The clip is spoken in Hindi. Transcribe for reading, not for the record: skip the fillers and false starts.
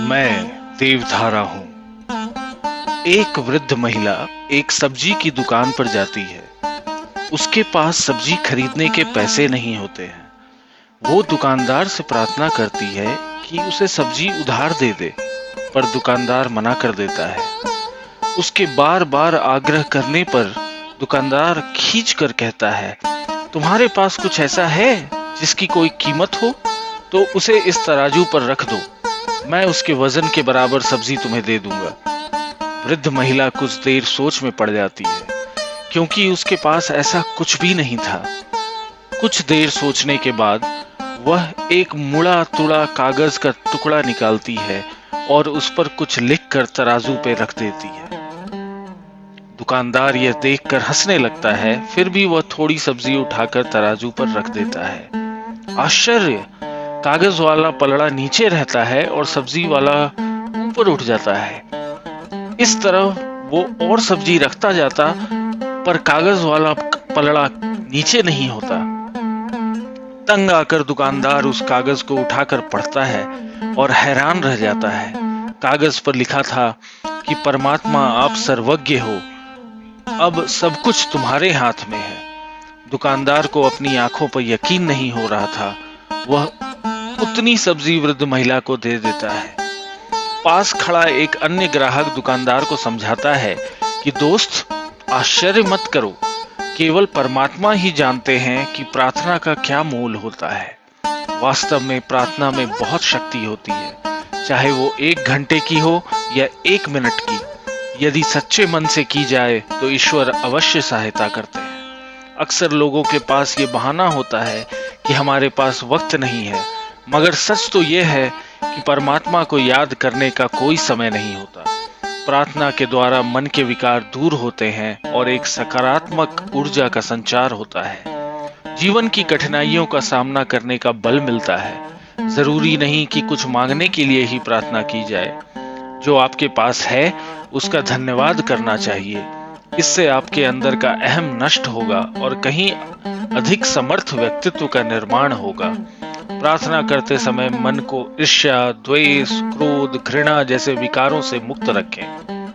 मैं देवधारा हूँ। एक वृद्ध महिला एक सब्जी की दुकान पर जाती है। उसके पास सब्जी खरीदने के पैसे नहीं होते हैं। वो दुकानदार से प्रार्थना करती है कि उसे सब्जी उधार दे दे, पर दुकानदार मना कर देता है। उसके बार बार आग्रह करने पर दुकानदार खींच कर कहता है, तुम्हारे पास कुछ ऐसा है जिसकी कोई कीमत हो तो उसे इस तराजू पर रख दो, मैं उसके वजन के बराबर सब्जी तुम्हें दे दूंगा। वृद्ध महिला कुछ देर सोच में पड़ जाती है, क्योंकि उसके पास ऐसा कुछ भी नहीं था। कुछ देर सोचने के बाद वह एक मुड़ा तुड़ा कागज का टुकड़ा निकालती है और उस पर कुछ लिखकर तराजू पे रख देती है। दुकानदार यह देखकर हंसने लगता है, फिर भी वह थोड़ी सब्जी उठाकर तराजू पर रख देता है। आश्चर्य! कागज वाला पलड़ा नीचे रहता है और सब्जी वाला ऊपर उठ जाता है। इस तरह वो और सब्जी रखता जाता, पर कागज वाला पलड़ा नीचे नहीं होता। तंग आकर दुकानदार उस कागज को उठाकर पढ़ता है और हैरान रह जाता है। कागज पर लिखा था कि परमात्मा आप सर्वज्ञ हो, अब सब कुछ तुम्हारे हाथ में है। दुकानदार को अपनी आंखों पर यकीन नहीं हो रहा था। वह उतनी सब्जी वृद्ध महिला को दे देता है। पास खड़ा एक अन्य ग्राहक दुकानदार को समझाता है कि दोस्त, आश्चर्य मत करो, केवल परमात्मा ही जानते हैं कि प्रार्थना का क्या मूल होता है। वास्तव में प्रार्थना में बहुत शक्ति होती है, चाहे वो 1 घंटे की हो या 1 मिनट की। यदि सच्चे मन से की जाए तो ईश्वर अवश्य सहायता करते हैं। अक्सर लोगों के पास ये बहाना होता है कि हमारे पास वक्त नहीं है, मगर सच तो यह है कि परमात्मा को याद करने का कोई समय नहीं होता। प्रार्थना के द्वारा मन के विकार दूर होते हैं और एक सकारात्मक ऊर्जा का संचार होता है। जीवन की कठिनाइयों का सामना करने का बल मिलता है। जरूरी नहीं कि कुछ मांगने के लिए ही प्रार्थना की जाए। जो आपके पास है उसका धन्यवाद करना चाहिए। इससे आपके अंदर का अहम नष्ट होगा और कहीं अधिक समर्थ व्यक्तित्व का निर्माण होगा। प्रार्थना करते समय मन को ईर्ष्या, द्वेष, क्रोध, घृणा जैसे विकारों से मुक्त रखें।